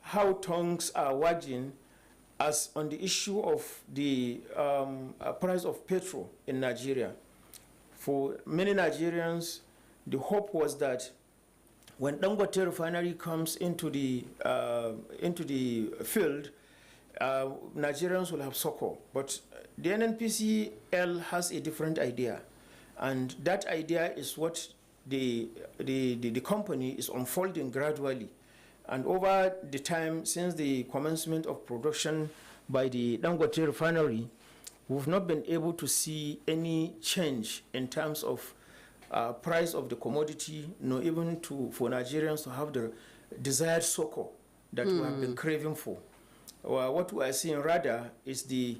how tongues are wagging as on the issue of the price of petrol in Nigeria. For many Nigerians, the hope was that when Dangote refinery comes into the field, Nigerians will have succor. But the NNPCL has a different idea, and that idea is what the company is unfolding gradually. And over the time since the commencement of production by the Dangote refinery, we've not been able to see any change in terms of price of the commodity, nor even for Nigerians to have the desired succor that we have been craving for. What we are seeing rather is the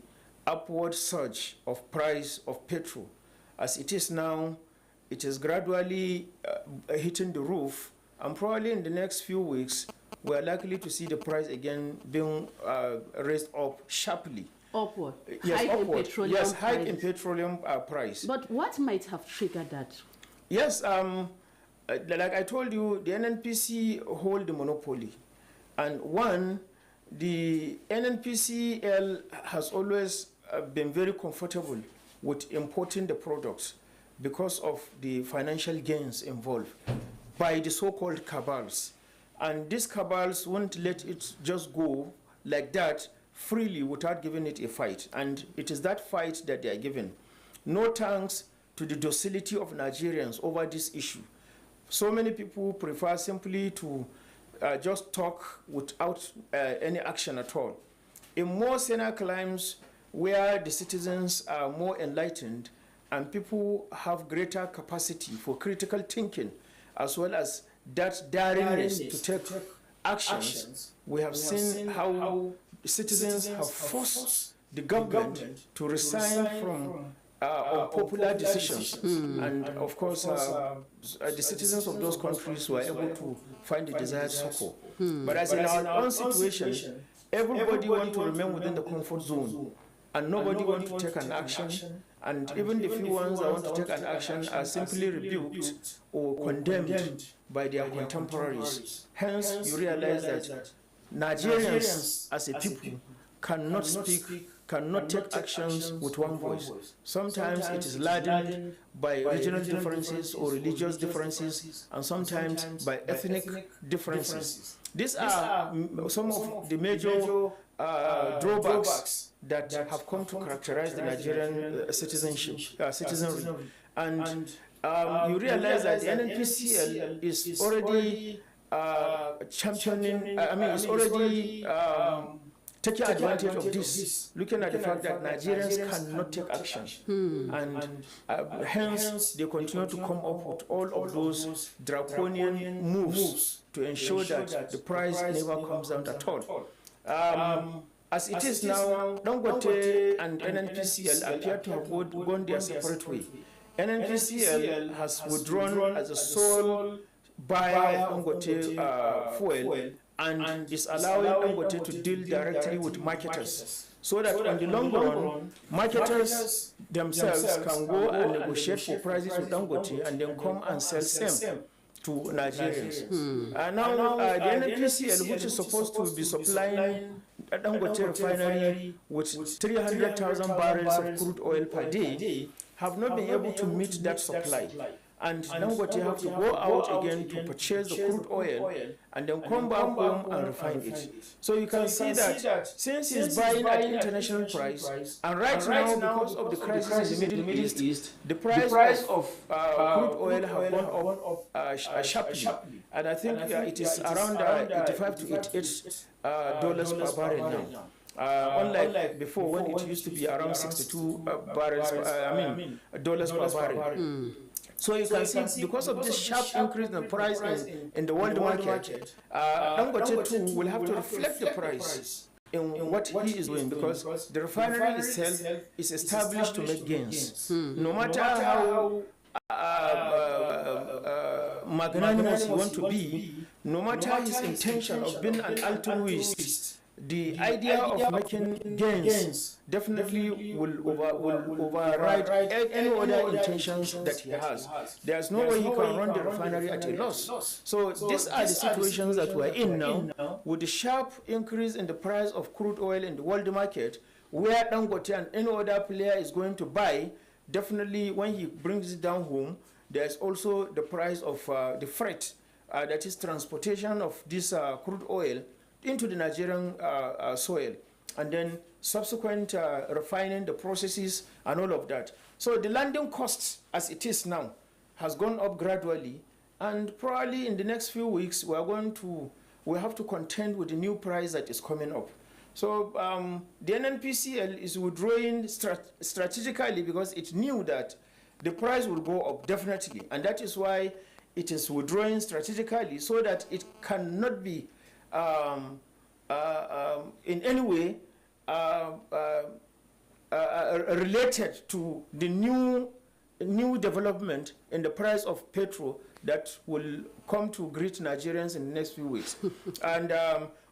upward surge of price of petrol. As it is now, it is gradually hitting the roof, and probably in the next few weeks, we are likely to see the price again being raised up sharply. Upward? Yes, hike upward. In petroleum yes, hike prices. in petroleum price. But what might have triggered that? Yes, like I told you, the NNPC hold the monopoly. And one, the NNPCL has always been very comfortable with importing the products because of the financial gains involved by the so-called cabals. And these cabals won't let it just go like that freely without giving it a fight. And it is that fight that they are giving. No thanks to the docility of Nigerians over this issue. So many people prefer simply to just talk without any action at all. In more senior climes where the citizens are more enlightened and people have greater capacity for critical thinking, as well as that daringness to take actions, we have seen how citizens have forced the government to resign from unpopular decisions. And of course, the citizens of those countries were able to find the desired succor. But as in our own situation, everybody wants to remain within the comfort zone, and nobody wants to take an action. And even the few ones that want to take an action are simply rebuked or condemned by their contemporaries. Hence, you realize that Nigerians as a people cannot speak, cannot take actions with one voice. Sometimes it is laden by regional differences or religious differences, and sometimes by ethnic differences. These are some of the major drawbacks that have come to characterize the Nigerian citizenry. And you realize that the NNPCL is already championing, is already taking advantage of this, looking at the fact that Nigerians cannot take action. And hence, they continue to come up with all of those draconian moves to ensure that the price never comes down at all. As it is now, Dangote and NNPCL appear to have gone their separate way. NNPCL has withdrawn as a sole buyer of Dangote fuel and is allowing Dangote to deal directly with marketers, so that on the long run, marketers themselves can go and negotiate for prices with Dangote and then come and sell same to Nigerians. Now, the NNPCL, which is supposed to be supplying Dangote refinery with 300,000 barrels of crude oil per day, have not been able to meet that supply. And Dangote have to go out again to purchase the crude oil and then come back home and refine it. So you can see that since he's buying at international price, and right now because of the crisis in the Middle East, the price of crude oil have gone up sharply. And I think it is around 85 to 88 dollars per barrel now. Unlike before, when it used to be around 62 dollars per barrel. So you can see, because of this sharp increase in the price in the world market, Dangote too will have to reflect the price in what he is doing, because the refinery itself is established to make gains. No matter how magnanimous he wants to be, no matter his intention of being an altruist, the idea of making gains definitely will override any other intentions that he has. There's no way he can run the refinery at a loss. So these are the situations that we're in now, with the sharp increase in the price of crude oil in the world market, where Dangote and any other player is going to buy. Definitely, when he brings it down home, there's also the price of the freight, that is transportation of this crude oil into the Nigerian soil, and then subsequent refining, the processes, and all of that. So the landing costs, as it is now, has gone up gradually, and probably in the next few weeks, we have to contend with the new price that is coming up. So the NNPCL is withdrawing strategically because it knew that the price will go up definitely, and that is why it is withdrawing strategically, so that it cannot be in any way related to the new development in the price of petrol that will come to greet Nigerians in the next few weeks. And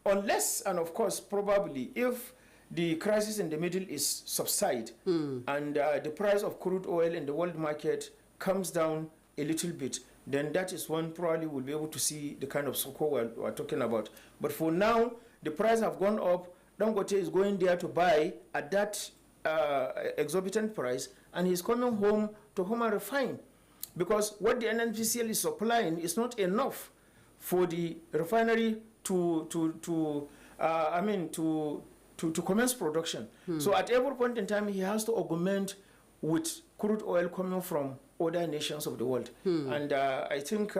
unless, and of course, probably, if the crisis in the Middle East subside and the price of crude oil in the world market comes down a little bit, then that is when probably we'll be able to see the kind of support we're talking about. But for now, the price have gone up. Dangote is going there to buy at that exorbitant price, and he's coming home to home and refine, because what the NNPCL is supplying is not enough for the refinery to commence production. So at every point in time, he has to augment with crude oil coming from other nations of the world. And I think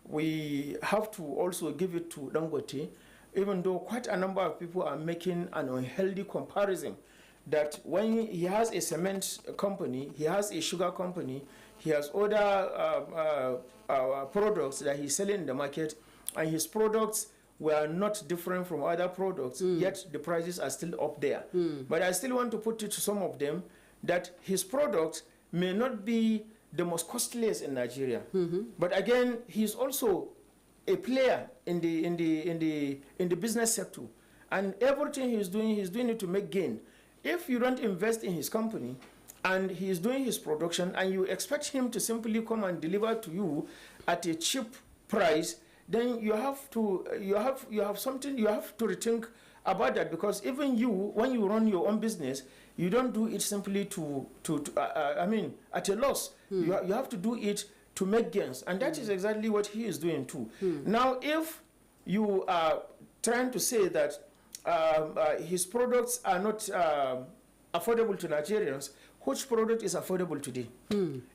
we have to also give it to Dangote, even though quite a number of people are making an unhealthy comparison, that when he has a cement company, he has a sugar company, he has other products that he's selling in the market, and his products were not different from other products, yet the prices are still up there. But I still want to put it to some of them that his products may not be the most costliest in Nigeria. But again, he's also a player in the business sector, and everything he's doing it to make gain. If you don't invest in his company and he's doing his production, and you expect him to simply come and deliver to you at a cheap price, then you have to rethink about that, because even you, when you run your own business, you don't do it simply at a loss. You have to do it to make gains, and that is exactly what he is doing too. Now, if you are trying to say that his products are not affordable to Nigerians, which product is affordable today?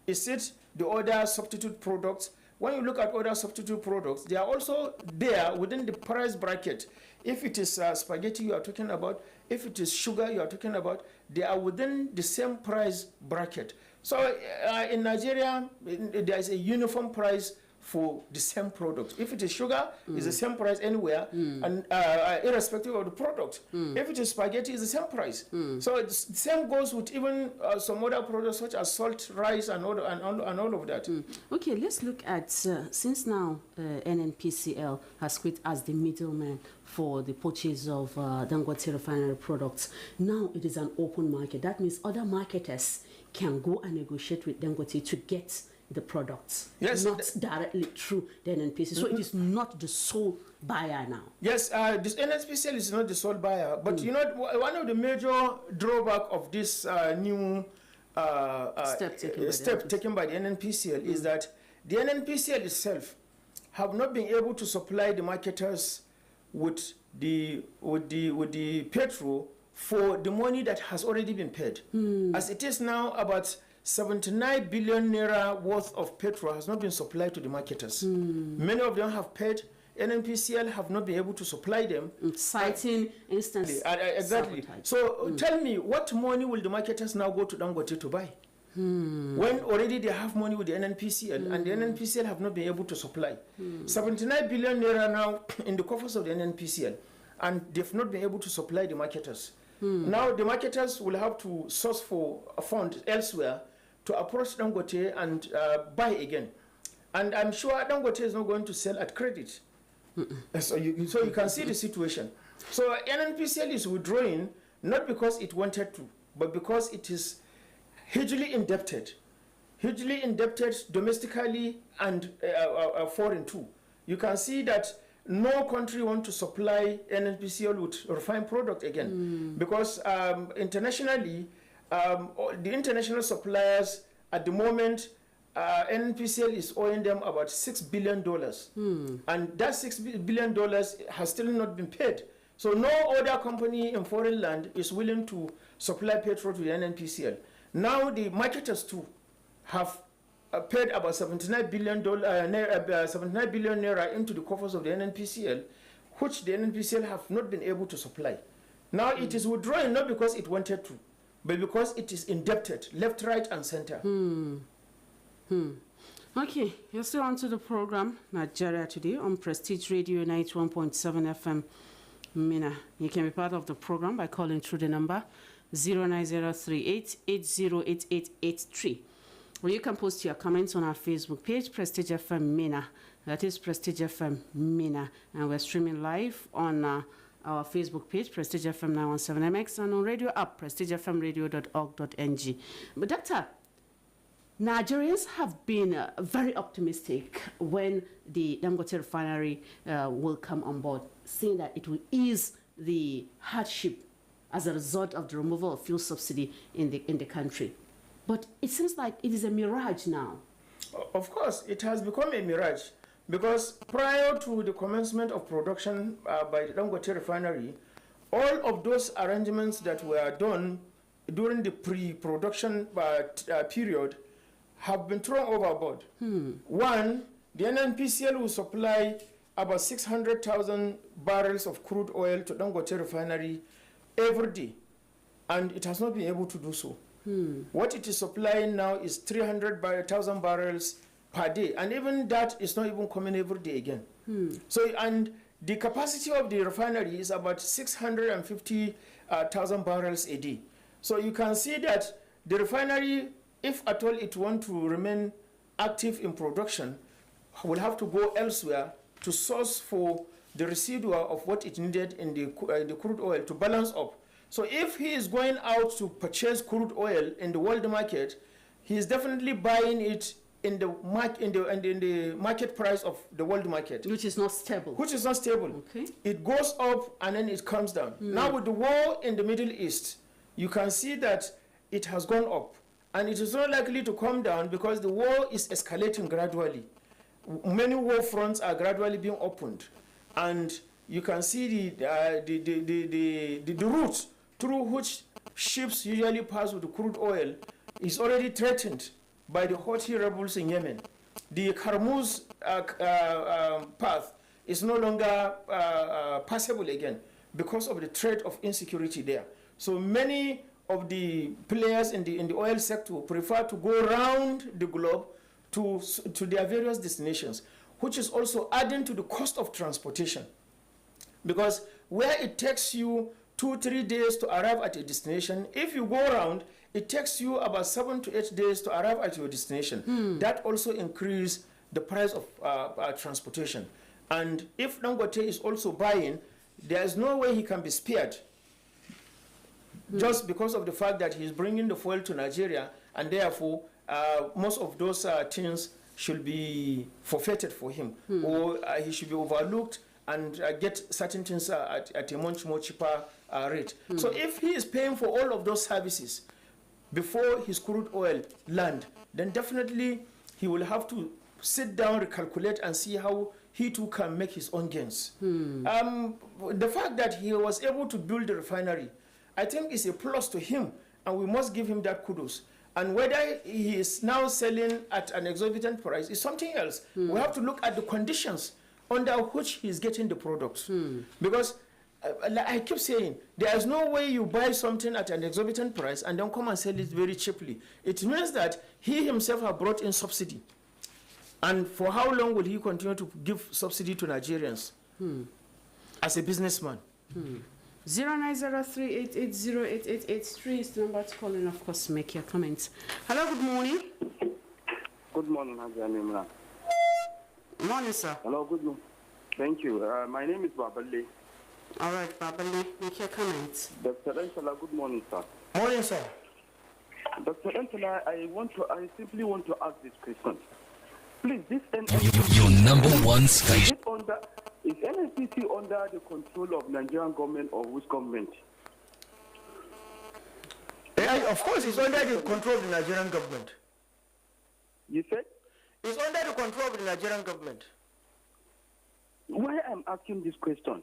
Is it the other substitute products? When you look at other substitute products, they are also there within the price bracket. If it is spaghetti you are talking about, if it is sugar you are talking about, they are within the same price bracket. So in Nigeria, there is a uniform price for the same product. If it is sugar, it's the same price anywhere, and irrespective of the product. If it is spaghetti, it's the same price. So the same goes with even some other products such as salt, rice, and all of that. Okay, let's look at, since now NNPCL has quit as the middleman for the purchase of Dangote refinery products. Now it is an open market. That means other marketers can go and negotiate with Dangote to get the products, yes, not directly through the NNPC. So it is not the sole buyer now. Yes, this NNPCL is not the sole buyer, but you know, one of the major drawback of this new step taken by the NNPCL is that the NNPCL itself have not been able to supply the marketers with the petrol for the money that has already been paid. As it is now, about 79 billion naira worth of petrol has not been supplied to the marketers. Many of them have paid. NNPCL have not been able to supply them. Citing instances. Exactly. So tell me, what money will the marketers now go to Dangote to buy? When already they have money with the NNPCL, and the NNPCL have not been able to supply. 79 billion naira now in the coffers of the NNPCL, and they've not been able to supply the marketers. Now the marketers will have to source for a fund elsewhere to approach Dangote and buy again. And I'm sure Dangote is not going to sell at credit. So you can see the situation. So NNPCL is withdrawing not because it wanted to, but because it is hugely indebted domestically and foreign too. You can see that no country want to supply NNPCL with refined product again, because internationally, the international suppliers at the moment, NNPCL is owing them about $6 billion, and that $6 billion has still not been paid. So no other company in foreign land is willing to supply petrol to the NNPCL. Now the marketers too have paid about $79 billion naira into the coffers of the NNPCL, which the NNPCL have not been able to supply. Now it is withdrawing not because it wanted to, but because it is indebted, left, right, and center. Okay, you're still on to the program Nigeria Today on Prestige Radio 91.7 FM. Mina, you can be part of the program by calling through the number 09038808883. Or you can post your comments on our Facebook page, Prestige FM Mina. That is Prestige FM Mina. And we're streaming live on our Facebook page, Prestigefm91.7mx, and on radio app, prestigefmradio.org.ng. But Doctor, Nigerians have been very optimistic when the Dangote refinery will come on board, saying that it will ease the hardship as a result of the removal of fuel subsidy in the country. But it seems like it is a mirage now. Of course, it has become a mirage, because prior to the commencement of production by the Dangote refinery, all of those arrangements that were done during the pre-production period have been thrown overboard. One, the NNPCL will supply about 600,000 barrels of crude oil to Dangote refinery every day, and it has not been able to do so. What it is supplying now is 300,000 barrels per day, and even that is not even coming every day again. So, and the capacity of the refinery is about 650,000 barrels a day. So you can see that the refinery, if at all it want to remain active in production, will have to go elsewhere to source for the residual of what it needed in the crude oil to balance up. So if he is going out to purchase crude oil in the world market, he is definitely buying it in the market price of the world market, Which is not stable. Okay. It goes up and then it comes down. Now with the war in the Middle East, you can see that it has gone up, and it is not likely to come down because the war is escalating gradually. Many war fronts are gradually being opened, and you can see the route through which ships usually pass with the crude oil is already threatened by the Houthi rebels in Yemen. The Hormuz path is no longer passable again because of the threat of insecurity there. So many of the players in the oil sector prefer to go around the globe to their various destinations, which is also adding to the cost of transportation. Because where it takes you 2-3 days to arrive at a destination, if you go around, it takes you about 7 to 8 days to arrive at your destination. That also increases the price of transportation. And if Dangote is also buying, there is no way he can be spared, just because of the fact that he's bringing the fuel to Nigeria, and therefore most of those things should be forfeited for him, or he should be overlooked and get certain things at a much more cheaper rate. So if he is paying for all of those services before his crude oil land, then definitely he will have to sit down, recalculate, and see how he too can make his own gains. The fact that he was able to build the refinery, I think, is a plus to him, and we must give him that kudos. And whether he is now selling at an exorbitant price is something else. We have to look at the conditions under which he is getting the products. Because I keep saying, there is no way you buy something at an exorbitant price and then come and sell it very cheaply. It means that he himself has brought in subsidy. And for how long will he continue to give subsidy to Nigerians as a businessman? 090388088883 is the number to call in, of course, make your comments. Hello, good morning. Good morning, Haji Amimra. Morning, sir. Hello, good morning. Thank you. My name is Babali. All right, Babali, make your comments. Dr. Entala, good morning, sir. Morning, sir. Dr. Entala, I simply want to ask this question. Please, this Your number one station. is NNPC under the control of Nigerian government or which government? Yeah, of course, it's under the control of the Nigerian government. You said? It's under the control of the Nigerian government. Why I'm asking this question?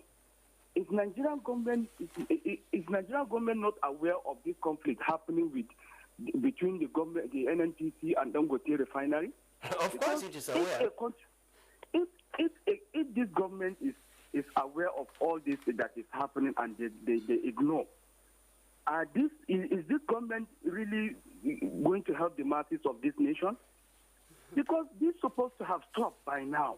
Is Nigerian government not aware of this conflict happening between the government, the NNPC, and Dangote refinery? Of course, it is aware. If this government is aware of all this that is happening and they ignore, is this government really going to help the masses of this nation? Because this is supposed to have stopped by now.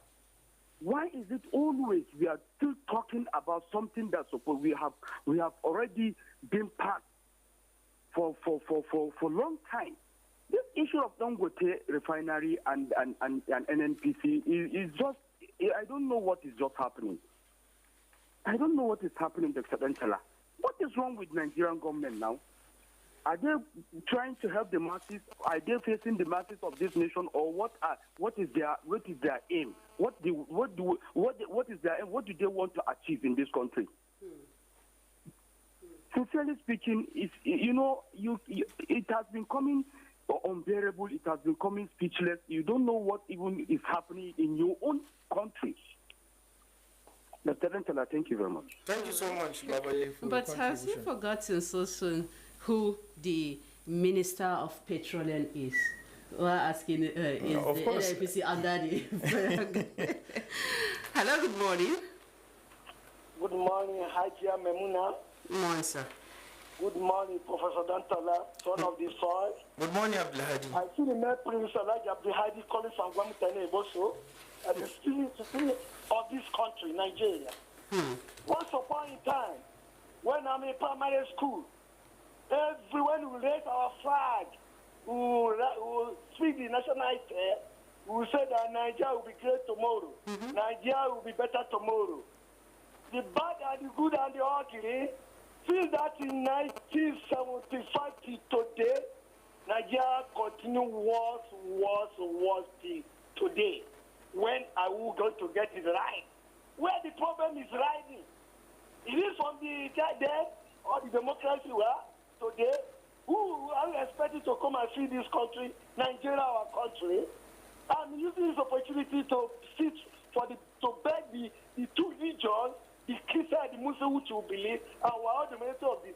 Why is it always we are still talking about something that we have already been past for a long time? This issue of Dangote refinery and NNPC is just, I don't know what is just happening. I don't know what is happening, Dr. Entala. What is wrong with Nigerian government now? Are they trying to help the masses? Are they facing the masses of this nation, or what is their aim? What is their aim? What do they want to achieve in this country? Sincerely speaking, it has been coming unbearable. It has been coming speechless. You don't know what even is happening in your own country. Dr. Entala, thank you very much. Thank you so much, Babaye, for But your has he forgotten so soon who the Minister of Petroleum is? We're asking, is of the course. NNPC under the... Hello, good morning. Good morning, Hajia Memuna. Good morning, sir. Good morning, Professor Dantala, son of the soil. Good morning, Abdulhadi. I see the mayor Prince Elijah Abdulhadi calling from Guamitane Eboso and the spirit of this country, Nigeria. Once upon a time, when I'm in primary school, everyone will raise our flag, we will speak the national anthem, we will say that Nigeria will be great tomorrow. Nigeria will be better tomorrow. The bad and the good and the ugly, feel that in 1975 till today, Nigeria continue worse till today. When are we going to get it right? Where the problem is rising? It is from the dead or the democracy we are today. Who are we expected to come and feed this country, Nigeria, our country? I'm using this opportunity to beg the two regions, the Christian and the Muslim, which you believe, and we're all the minister of the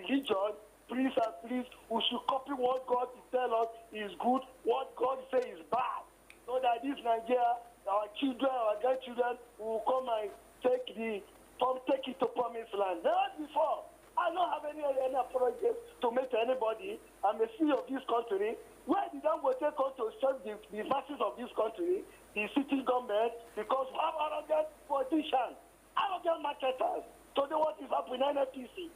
religion. Please and please, we should copy what God tells us is good, what God says is bad, so that this Nigeria, our children, our grandchildren, will come and take it to promised land. Never before. I don't have any apologies to make to anybody. I'm a citizen of this country. Where did Dangote come to serve the masses of this country, the city government, because we have arrogant politicians, arrogant marketers. Today what is happening in NFTC?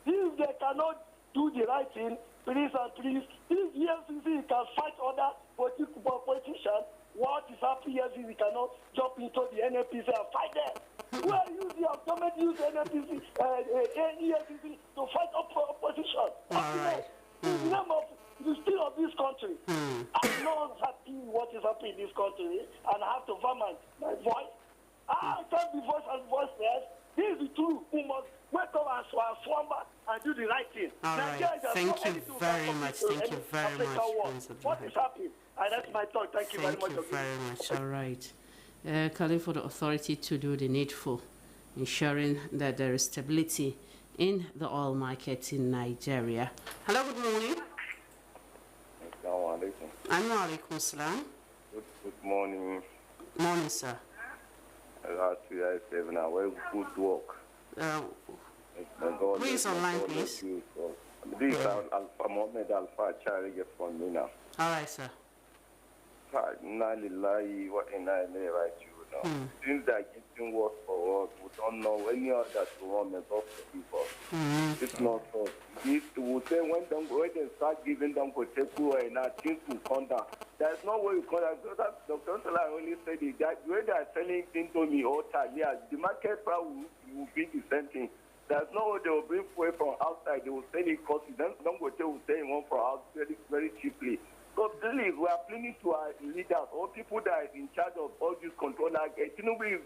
If they cannot do the right thing, please and please, if EFCC can fight other politicians, what is happening here is we cannot jump into the NFTC and fight them. Where use the government use NFTC, EFCC to fight opposition? All right. In the name of the state of this country, I'm not happy what is happening in this country, and I have to find my voice. I can't be voiceless. This is the truth. We must wake up and slumber and do the right thing. All right. Thank you very much. Thank you very much. What is happening? And that's my thought. Thank you very much. Thank you very much. All right. Calling for the authority to do the needful, ensuring that there is stability in the oil market in Nigeria. Hello, good morning. Assalamu alaikum. Alaikum salam. Good morning. Morning, sir. Very good work. Who is online, please? This is Alpha Mohammed Alpha Charlie from Mina. All right, sir. Inna lillahi wa inna ilayhi raji'un. now. Things are getting worse for us. We don't know any other to run the top people. It's not so. We say when they start giving them potato and now things will come down. There's no way you come down. So that Dr. Sola only said it, that when they are selling things to me all time, yeah, the market price will be the same thing. There's no way they will bring fuel from outside. They will sell it costly. Then Dangote will sell it one from out very, very cheaply. So please, we are pleading to our leaders, all people that are in charge of all these controllers. Tinubu is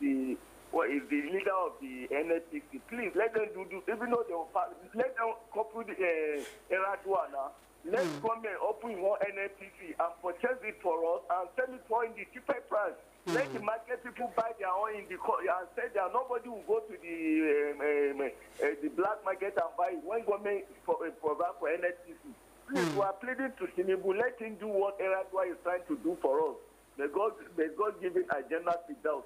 the leader of the NFPC. Please let them do this. Even though they will pass, let them copy the Eradwana. Let's come and open one NFPC and purchase it for us and sell it for in the cheaper price. Let the market people buy their own in the and say that nobody will go to the black market and buy it when government provide for NFPC. Please, we are pleading to Tinubu. Let him do what Eradua is trying to do for us. May God give it agenda to doubt.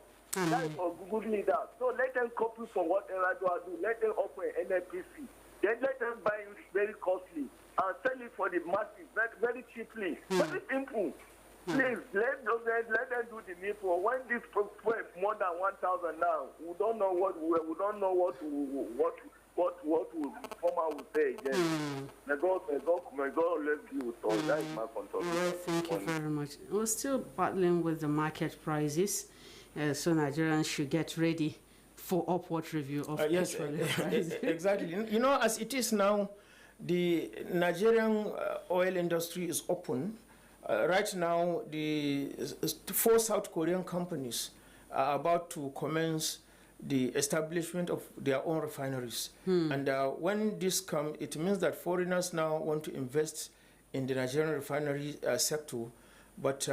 That is for good leaders. So let them copy from what Eradua do. Let them open NFPC. Then let them buy it very costly and sell it for the masses very cheaply. Very simple. Please let them do the needful. When this more than 1,000 now, we don't know what Former will say again. May God bless you. So that is my contribution. Thank you very much. We're still battling with the market prices, so Nigerians should get ready for upward review of petrol prices. Exactly. You know, as it is now, the Nigerian oil industry is open. Right now, the 4 South Korean companies are about to commence the establishment of their own refineries. And when this comes, it means that foreigners now want to invest in the Nigerian refinery sector. But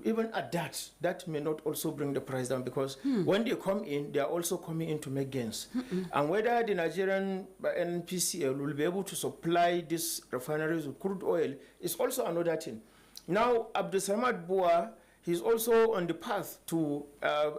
even at that may not also bring the price down, because when they come in, they are also coming in to make gains. And whether the Nigerian NPCL will be able to supply these refineries with crude oil is also another thing. Now, Abdul Samad Boa, he's also on the path to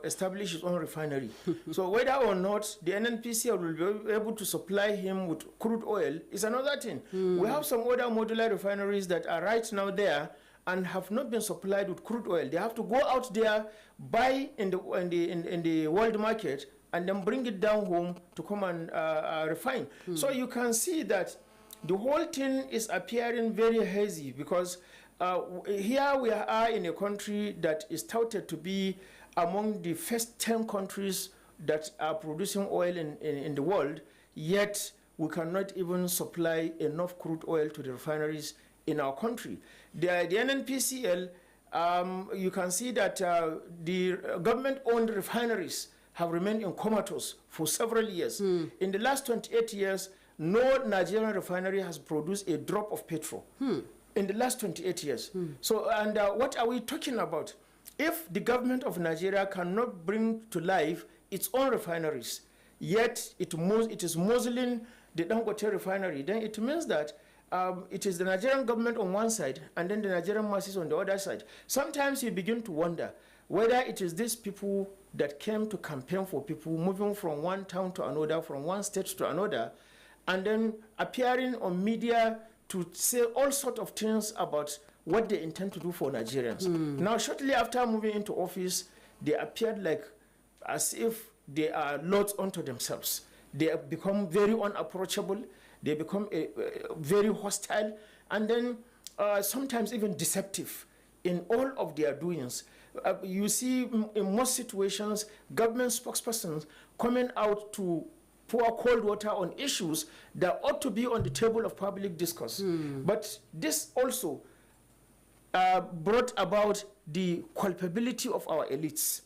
establish his own refinery. So whether or not the NNPCL will be able to supply him with crude oil is another thing. We have some other modular refineries that are right now there and have not been supplied with crude oil. They have to go out there, buy in the world market, and then bring it down home to come and refine. So you can see that the whole thing is appearing very hazy, because here we are in a country that is touted to be among the first 10 countries that are producing oil in the world, yet we cannot even supply enough crude oil to the refineries in our country. The NNPCL, you can see that the government-owned refineries have remained in comatose for several years. In the last 28 years, no Nigerian refinery has produced a drop of petrol. In the last 28 years. So, and what are we talking about? If the government of Nigeria cannot bring to life its own refineries, yet it is muzzling the Dangote refinery, then it means that it is the Nigerian government on one side and then the Nigerian masses on the other side. Sometimes you begin to wonder whether it is these people that came to campaign for people moving from one town to another, from one state to another, and then appearing on media to say all sorts of things about what they intend to do for Nigerians. Now, shortly after moving into office, they appeared like as if they are lords unto themselves. They have become very unapproachable. They become very hostile, and then sometimes even deceptive in all of their doings. You see, in most situations, government spokespersons coming out to pour cold water on issues that ought to be on the table of public discourse. But this also brought about the culpability of our elites.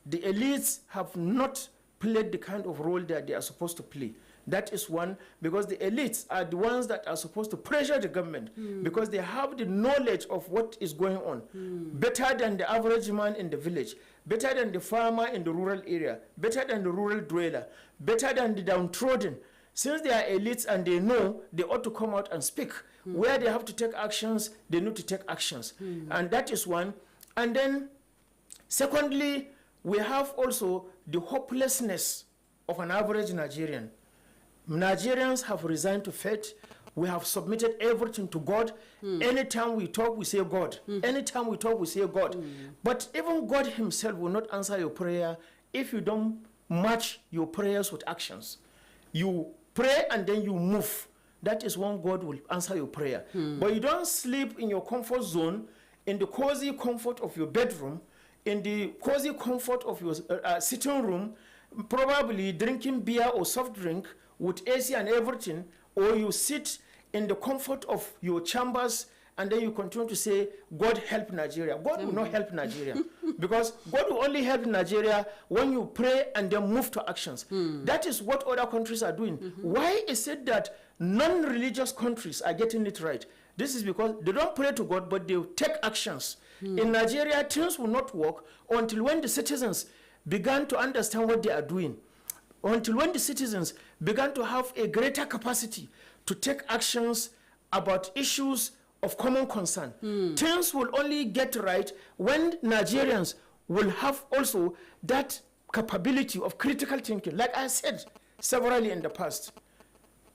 The elites have not played the kind of role that they are supposed to play. That is one, because the elites are the ones that are supposed to pressure the government, because they have the knowledge of what is going on, better than the average man in the village, better than the farmer in the rural area, better than the rural dweller, better than the downtrodden. Since they are elites and they know, they ought to come out and speak. Where they have to take actions, they need to take actions. And that is one. And then, secondly, we have also the hopelessness of an average Nigerian. Nigerians have resigned to fate We have submitted everything to God. Anytime we talk, we say God. Anytime we talk, we say God. But even God himself will not answer your prayer if you don't match your prayers with actions. You pray and then you move. That is when God will answer your prayer. But you don't sleep in your comfort zone, in the cozy comfort of your bedroom, in the cozy comfort of your sitting room, probably drinking beer or soft drink with AC and everything, or you sit in the comfort of your chambers and then you continue to say, God help Nigeria. God will not help Nigeria because God will only help Nigeria when you pray and then move to actions. That is what other countries are doing. Why is it that non-religious countries are getting it right? This is because they don't pray to God, but they take actions. In Nigeria, things will not work until when the citizens began to understand what they are doing, until when the citizens began to have a greater capacity to take actions about issues of common concern. Things will only get right when Nigerians will have also that capability of critical thinking. Like I said severally in the past,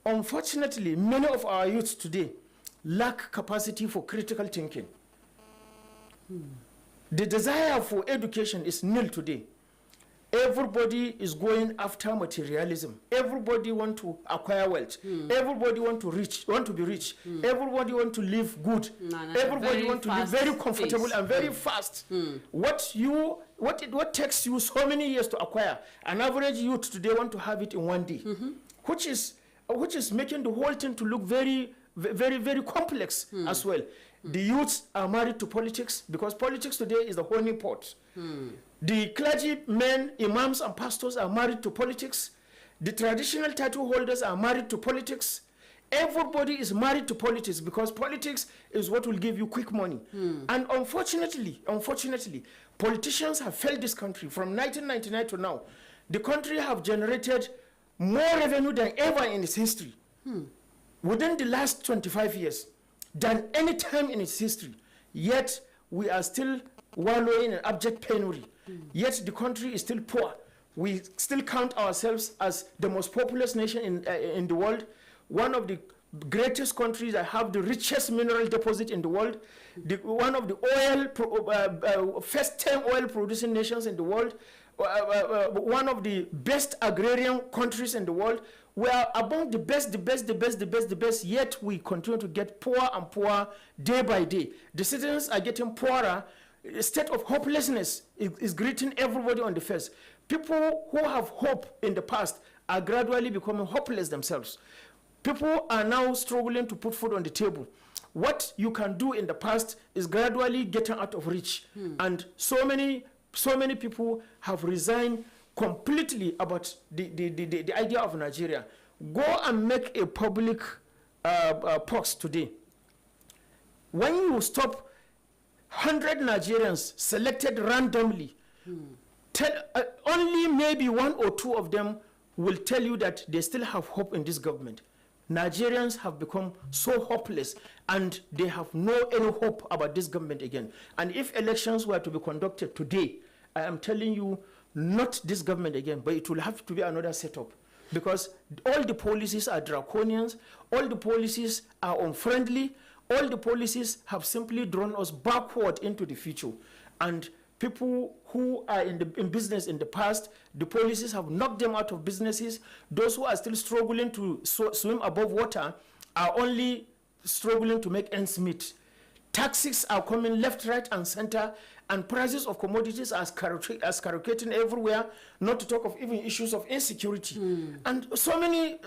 unfortunately, many of our youths today lack capacity for critical thinking. The desire for education is nil today. Everybody is going after materialism. Everybody want to acquire wealth. Everybody want to be rich. Everybody want to live good. Everybody want to live very comfortable and very fast. What takes you so many years to acquire, an average youth today want to have it in one day, which is making the whole thing to look very, very, very complex as well. The youths are married to politics because politics today is the honey pot. The clergymen, imams, and pastors are married to politics. The traditional title holders are married to politics. Everybody is married to politics because politics is what will give you quick money. And unfortunately, politicians have failed this country from 1999 to now. The country have generated more revenue than ever in its history. Within the last 25 years, than any time in its history. Yet we are still wallowing in abject penury. Yet the country is still poor. We still count ourselves as the most populous nation in the world, one of the greatest countries that have the richest mineral deposit in the world, one of the first 10 oil producing nations in the world, one of the best agrarian countries in the world. We are among the best, yet we continue to get poorer and poorer day by day. The citizens are getting poorer. A state of hopelessness is greeting everybody on the face. People who have hope in the past are gradually becoming hopeless themselves. People are now struggling to put food on the table. What you can do in the past is gradually getting out of reach. And so many people have resigned completely about the idea of Nigeria. Go and make a public post today. When you stop 100 Nigerians selected randomly, only maybe one or two of them will tell you that they still have hope in this government. Nigerians have become so hopeless and they have any hope about this government again. And if elections were to be conducted today, I am telling you, not this government again, but it will have to be another setup. Because all the policies are draconians, all the policies are unfriendly, all the policies have simply drawn us backward into the future. And people who are in business in the past, the policies have knocked them out of businesses. Those who are still struggling to swim above water are only struggling to make ends meet. Taxes are coming left, right, and center, and prices of commodities are skyrocketing everywhere, not to talk of even issues of insecurity. And so many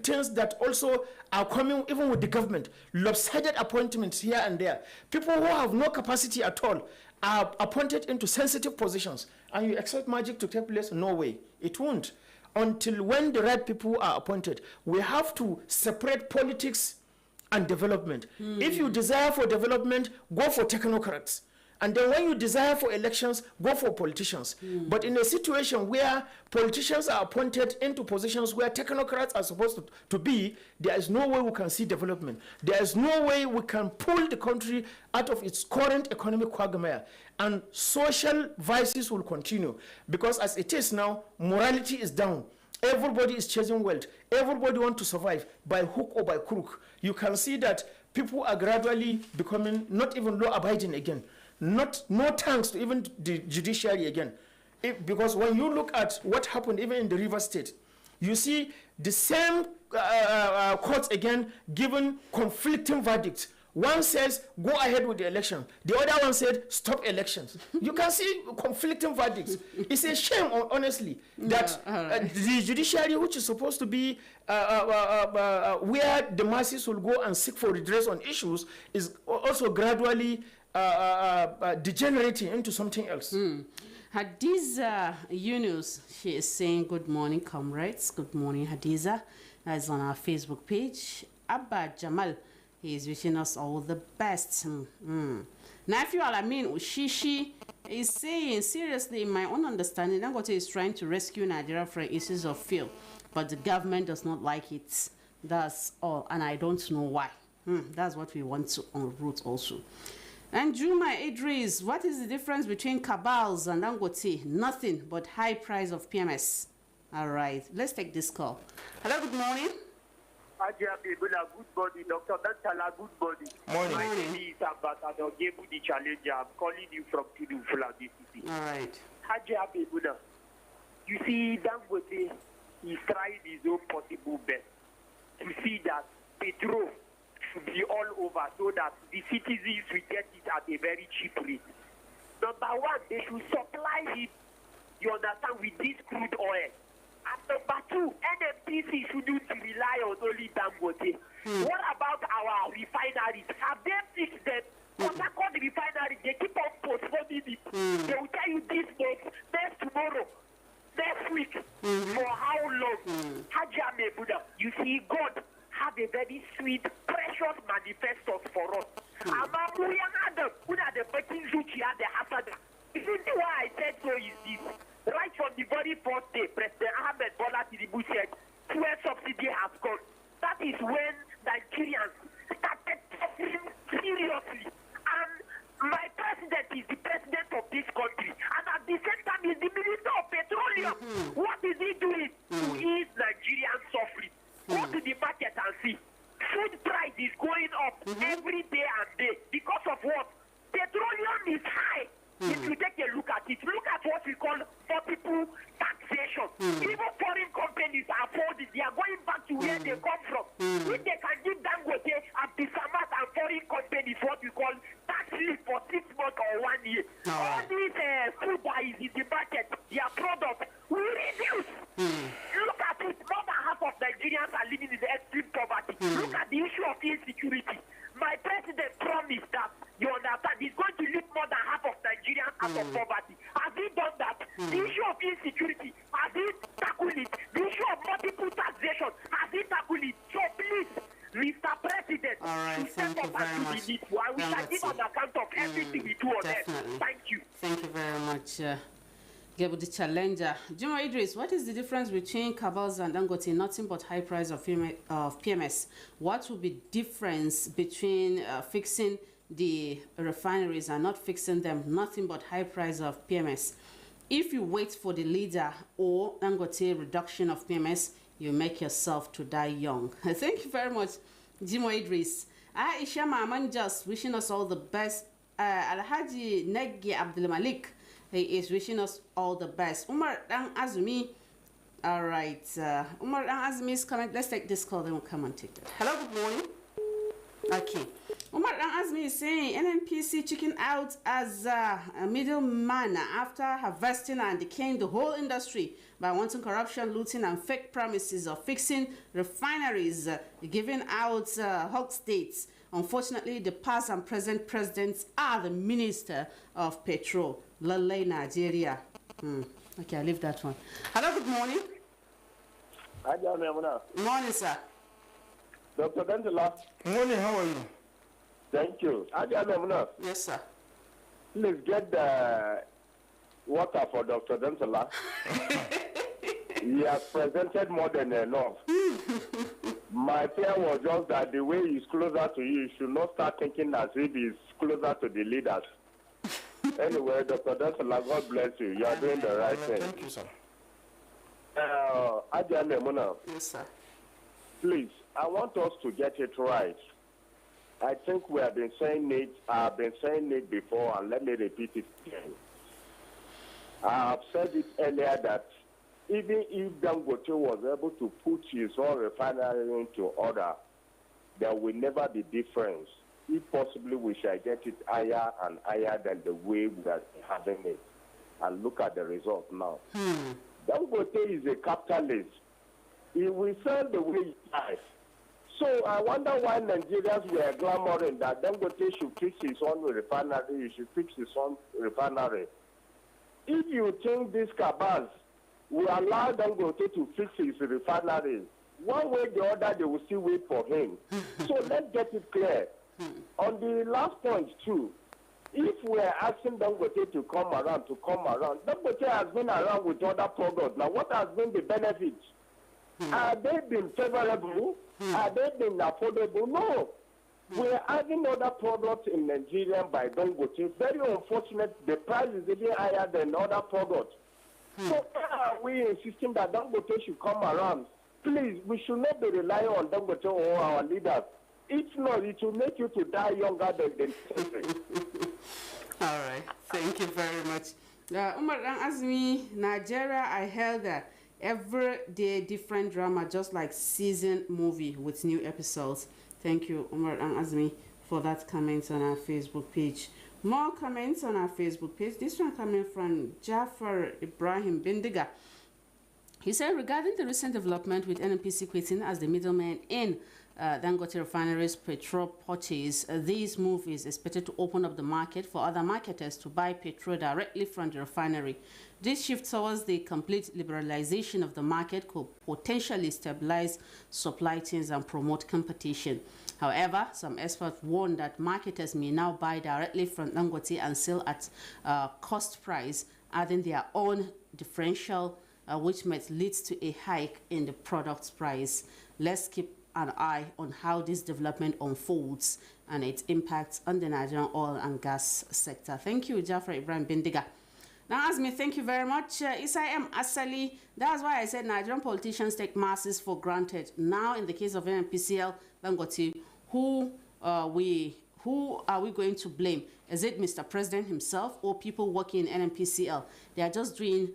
things that also are coming even with the government. Lopsided appointments here and there. People who have no capacity at all are appointed into sensitive positions. And you expect magic to take place? No way. It won't. Until when the right people are appointed. We have to separate politics and development. If you desire for development, go for technocrats. And then when you desire for elections, go for politicians. But in a situation where politicians are appointed into positions where technocrats are supposed to be, there is no way we can see development. There is no way we can pull the country out of its current economic quagmire. And social vices will continue. Because as it is now, morality is down. Everybody is chasing wealth. Everybody wants to survive by hook or by crook. You can see that people are gradually becoming not even law-abiding again. No thanks to even the judiciary again. Because when you look at what happened even in the River State, you see the same courts again giving conflicting verdicts. One says, go ahead with the election. The other one said, stop elections. You can see conflicting verdicts. It's a shame, honestly, that the judiciary, which is supposed to be where the masses will go and seek for redress on issues, is also gradually degenerating into something else. Hadiza Yunus, she is saying, good morning, comrades. Good morning, Hadiza. That's on our Facebook page. Abba Jamal, he is wishing us all the best. Nephew Alamin Ushishi is saying, seriously, in my own understanding, Dangote is trying to rescue Nigeria from issues of fuel, but the government does not like it. That's all, and I don't know why. That's what we want to unroot also. And Juma Idris, what is the difference between cabals and Dangote? Nothing but high price of PMS. All right, let's take this call. Hello, good morning. Ajia Bebula, good body. Dr. Dantala, good body. Morning. My name is Ambassador Gebu the Challenger. I'm calling you from Tudu Fulani City. All right. Ajia Bebula, you see, Dangote is trying his own possible best to see that petrol should be all over so that the citizens will get it at a very cheap rate. Number one, they should supply it, you understand, with this crude oil. And number two, NMPC shouldn't rely on only Dangote. What about our refineries? Have they fixed them? What about the refinery? They keep on postponing it. They will tell you this month, next tomorrow, next week. For how long? Hajame Buddha, you see, God have a very sweet, precious manifestos for us. The reason why I said so is this. Right from the very first day, President Ahmed Bola Tinubu said, fuel subsidy has gone. That is when Nigerians started suffering seriously. And my president is the president of this country. And at the same time, he's the minister of petroleum. What is he doing to ease Nigerian suffering? Go to the market and see. Food price is going up every day and day. Because of what? Petroleum is high. If you take a look at it, look at what we call multiple taxation. Even foreign companies are affording. They are going back to where they come from. If they can give Dangote and Bisamat and foreign companies what we call tax relief for 6 months or 1 year, all these food that is in the market, their product will reduce. Look at it. More than half of Nigerians are living in extreme poverty. Look at the issue of insecurity. My president promised that, you understand, he's going to lift more than half of Nigerians out of poverty. Has he done that? The issue of insecurity, has he tackled it? The issue of multiple taxation, has he tackled it? So please, Mr. President, all right, thank you very much. We shall give an account of everything we do on that. Thank you. Thank you very much. Gebu the Challenger. Juma Idris, what is the difference between cabals and Dangote? Nothing but high price of PMS. What will be difference between fixing the refineries and not fixing them? Nothing but high price of PMS. If you wait for the leader or Dangote reduction of PMS, you make yourself to die young. Thank you very much, Juma Idris. Aisha Maman just wishing us all the best. Alhaji Negi Abdul Malik, he is wishing us all the best. Umar Dan Azumi. All right. Umar Dan Azumi is coming. Let's take this call, then we'll come and take it. Hello, good morning. Okay. Umar Dan Azumi is saying NNPC chicken out as a middleman after harvesting and decaying the whole industry by wanting corruption, looting, and fake promises of fixing refineries, giving out hog states. Unfortunately, the past and present presidents are the Minister of Petrol, Lale, Nigeria. Okay, I'll leave that one. Hello, good morning. Morning, sir. Dr. Dantala. Morning, how are you? Thank you. Yes, sir. Please get the water for Dr. Dantala. He has presented more than enough. My fear was just that the way he's closer to you, you should not start thinking as if he's closer to the leaders. Anyway, Dr. Dantala, God bless you. You are doing the right thing. Thank you, sir. Ajahn Emuna, Yes, sir. please, I want us to get it right. I think we have been saying it, I've been saying it before, and let me repeat it again. I have said it earlier that even if Dangote was able to put his own refinery into order, there will never be difference. If possibly, we shall get it higher and higher than the way we are having it. And look at the result now. Dangote is a capitalist. He will sell the way he likes. So I wonder why Nigerians were clamoring that Dangote should fix his own refinery, he should fix his own refinery. If you think this cabals will allow Dangote to fix his refinery, one way or the other, they will still wait for him. So let's get it clear. On the last point, too, if we're asking Dangote to come around, Dangote has been around with other products. Now, what has been the benefit? Are they been favorable? Are they been affordable? No. We're adding other products in Nigeria by Dangote. Very unfortunate, the price is even higher than other products. So why are we insisting that Dangote should come around? Please, we should not be relying on Dangote or our leaders. If not, it will make you to die younger than the century. All right. Thank you very much. Umar Azmi, Nigeria, I heard that every day different drama, just like season movie with new episodes. Thank you, Umar Azmi, for that comment on our Facebook page. More comments on our Facebook page. This one coming from Jafar Ibrahim Bindiga. He said, regarding the recent development with NNPC quitting as the middleman in Dangote Refinery's petrol purchase, this move is expected to open up the market for other marketers to buy petrol directly from the refinery. This shift towards the complete liberalization of the market could potentially stabilize supply chains and promote competition. However, some experts warn that marketers may now buy directly from Dangote and sell at cost price, adding their own differential, which might lead to a hike in the product's price. Let's keep an eye on how this development unfolds and its impacts on the Nigerian oil and gas sector. Thank you, Jafar Ibrahim Bindiga. Now, Azmi, thank you very much. Isayam Asali, that's why I said Nigerian politicians take masses for granted. Now, in the case of NNPCL, Dangote, who are we going to blame? Is it Mr. President himself or people working in NNPCL? They are just doing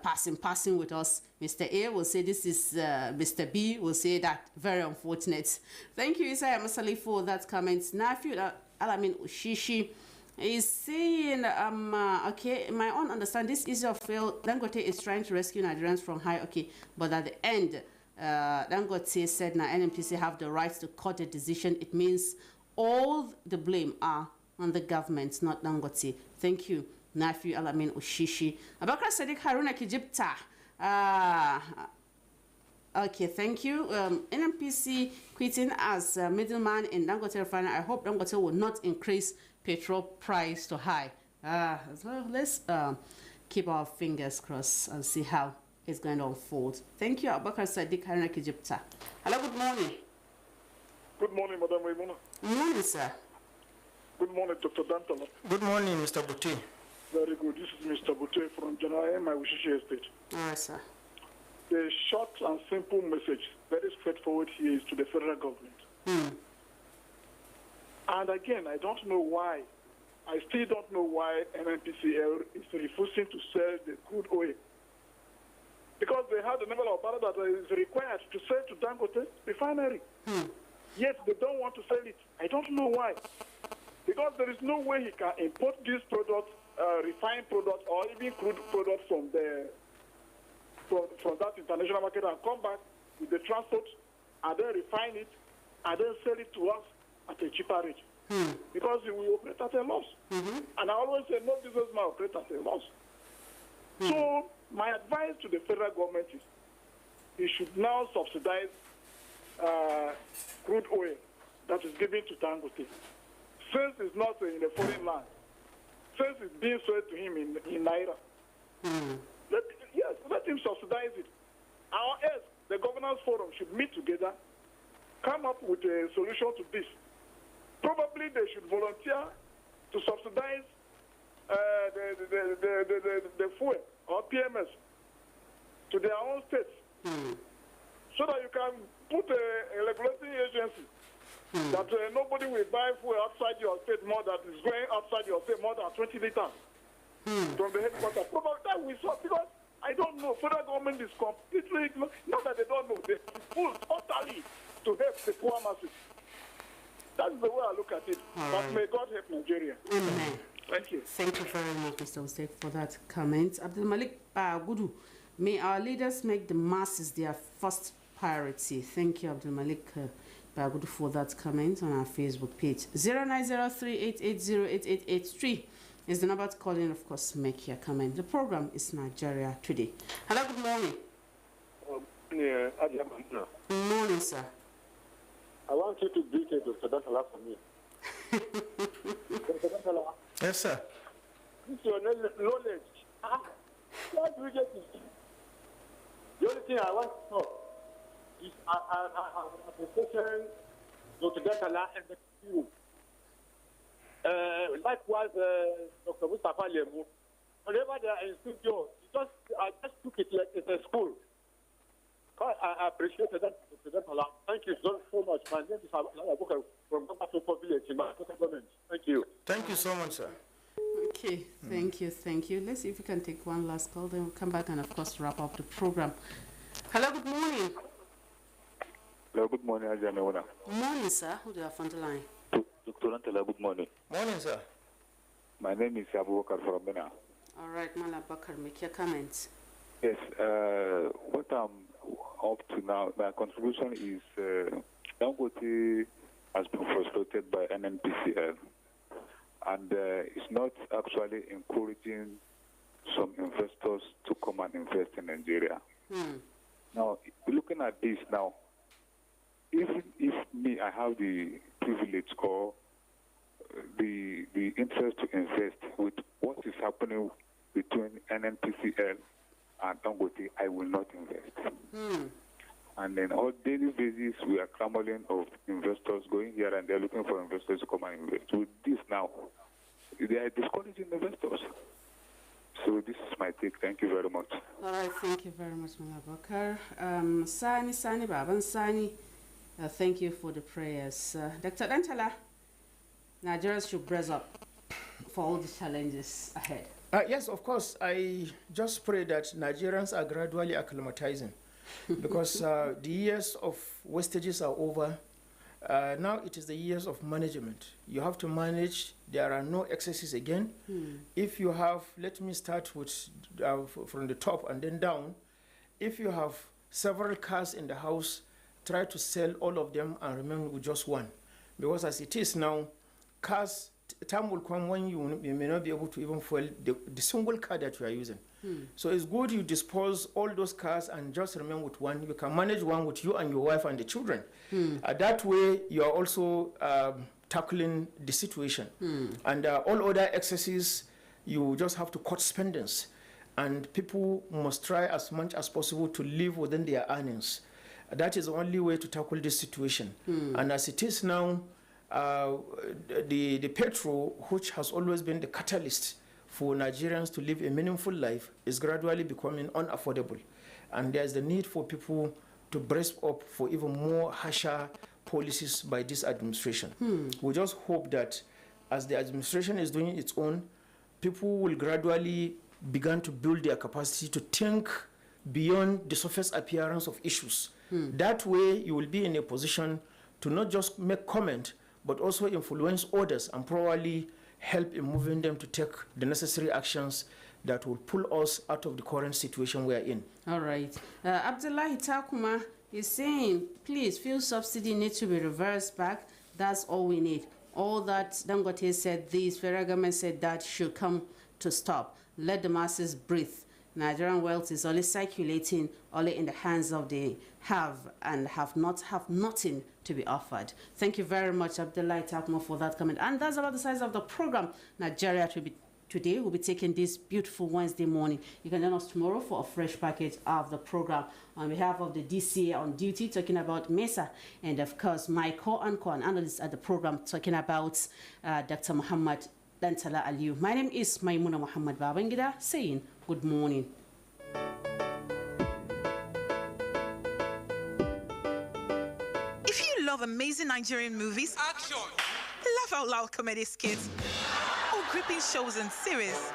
passing with us. Mr. A will say this is Mr. B will say that. Very unfortunate. Thank you, Isaiah Masali, for that comment. Nafi Alamin Ushishi is saying, okay, my own understand this issue of fail. Dangote is trying to rescue Nigerians from high, okay, but at the end, Dangote said now NNPC have the right to cut the decision. It means all the blame are on the government, not Dangote. Thank you, Nafi Alamin Ushishi. Abakar Sadiq Haruna Kijipta. Okay, thank you. NNPC quitting as middleman in Dangote Refinery. I hope Dangote will not increase petrol price to high. So let's keep our fingers crossed and see how it's going to unfold. Thank you, Abakar Sadiq Haruna Kijipta. Hello, good morning. Good morning, Madam Raymona. Good morning, sir. Good morning, Dr. Dantala. Good morning, Mr. Buti. Very good. This is Mr. Bute from Janai, my Wishishi Estate. All right, sir. The short and simple message, very straightforward here, is to the federal government. And again, I don't know why. I still don't know why NNPCL is refusing to sell the crude oil. Because they have the number of barrels that is required to sell to Dangote refinery. Yet they don't want to sell it. I don't know why. Because there is no way he can import this product, refined product, or even crude product from that international market and come back with the transport and then refine it and then sell it to us at a cheaper rate. Because we operate at a loss. And I always say no businessman operate at a loss. So my advice to the federal government is he should now subsidize crude oil that is given to Dangote. Since it's not in a foreign land, since it's being sold to him in Naira, let him subsidize it. Our else, the governance forum should meet together, come up with a solution to this. Probably they should volunteer to subsidize the fuel or PMS to their own states, so that you can put a regulating agency that nobody will buy fuel outside your state more than is going outside your state more than 20 liters from the headquarters. Probably that we saw, because I don't know, federal government is completely ignorant. Not that they don't know, they full totally to help the poor masses. That's the way I look at it. But may God help Nigeria. Amen. Thank you. Thank you very much, Mr. Ustek, for that comment. Abdul Malik Gudu, may our leaders make the masses their first priority. Thank you, Abdul Malik Gudu, for that comment on our Facebook page. 090388088883 is the number to call in, of course, make your comment. The program is Nigeria Today. Hello, good morning. Good morning, sir. I want you to greet Dr. Dantala for me. Dr. Dantala. Yes, sir. This is your knowledge. What do you get it? The only thing I want to know is appreciation Dr. Dantala and the team. Likewise, Dr. Mustafa Lemu. Whenever they are in studio, I just took it like it's a school. I appreciate that. Thank you so much. My name is Abubakar from Gambasoko Village in my government. Thank you. Thank you so much, sir. Okay, thank you. Let's see if we can take one last call, then we'll come back and, of course, wrap up the program. Hello, good morning. Hello, good morning, Ajamewona. Good morning, sir. Who do you have on the line? Dr. Antala, good morning. Morning, sir. My name is Abubakar from Bena. All right, Mala Bakar, make your comments. Yes, what I'm up to now, my contribution is Dangote has been frustrated by NNPCL, and it's not actually encouraging some investors to come and invest in Nigeria. Now, looking at this now, even if me, I have the privilege or the interest to invest with what is happening between NNPCL and Dangote, I will not invest. And then on daily basis, we are clamoring of investors going here and they're looking for investors to come and invest. With this now, they are discouraging investors. So this is my take. Thank you very much. All right, thank you very much, Mala Bakar. Sani Baban Sani, thank you for the prayers. Dr. Dantala, Nigerians should brace up for all the challenges ahead. Yes, of course. I just pray that Nigerians are gradually acclimatizing because the years of wastages are over. Now it is the years of management. You have to manage. There are no excesses again. If you have, let me start with from the top and then down. If you have several cars in the house, try to sell all of them and remain with just one. Because as it is now, cars, time will come when you may not be able to even fuel the single car that you are using. So it's good you dispose all those cars and just remain with one. You can manage one with you and your wife and the children. That way, you are also tackling the situation. And all other excesses, you just have to cut spendings. And people must try as much as possible to live within their earnings. That is the only way to tackle this situation. And as it is now, the petrol, which has always been the catalyst for Nigerians to live a meaningful life, is gradually becoming unaffordable. And there's the need for people to brace up for even more harsher policies by this administration. We just hope that as the administration is doing its own, people will gradually begin to build their capacity to think beyond the surface appearance of issues. That way, you will be in a position to not just make comment, but also influence others and probably help in moving them to take the necessary actions that will pull us out of the current situation we are in. All right. Abdullahi Takuma is saying, please, fuel subsidy needs to be reversed back. That's all we need. All that Dangote said this, federal government said that should come to stop. Let the masses breathe. Nigerian wealth is only circulating, only in the hands of the have and have nothing to be offered. Thank you very much, Abdullahi Takmo, for that comment. And that's about the size of the program. Nigeria Today will be taking this beautiful Wednesday morning. You can join us tomorrow for a fresh package of the program. On behalf of the DCA on duty, talking about MESA, and of course, my co-anchor and analyst at the program, talking about Dr. Muhammad Dantala Aliyu. My name is Maimuna Muhammad Babangida, saying good morning. love amazing Nigerian movies? Action! Laugh out loud comedy skits? Or gripping shows and series?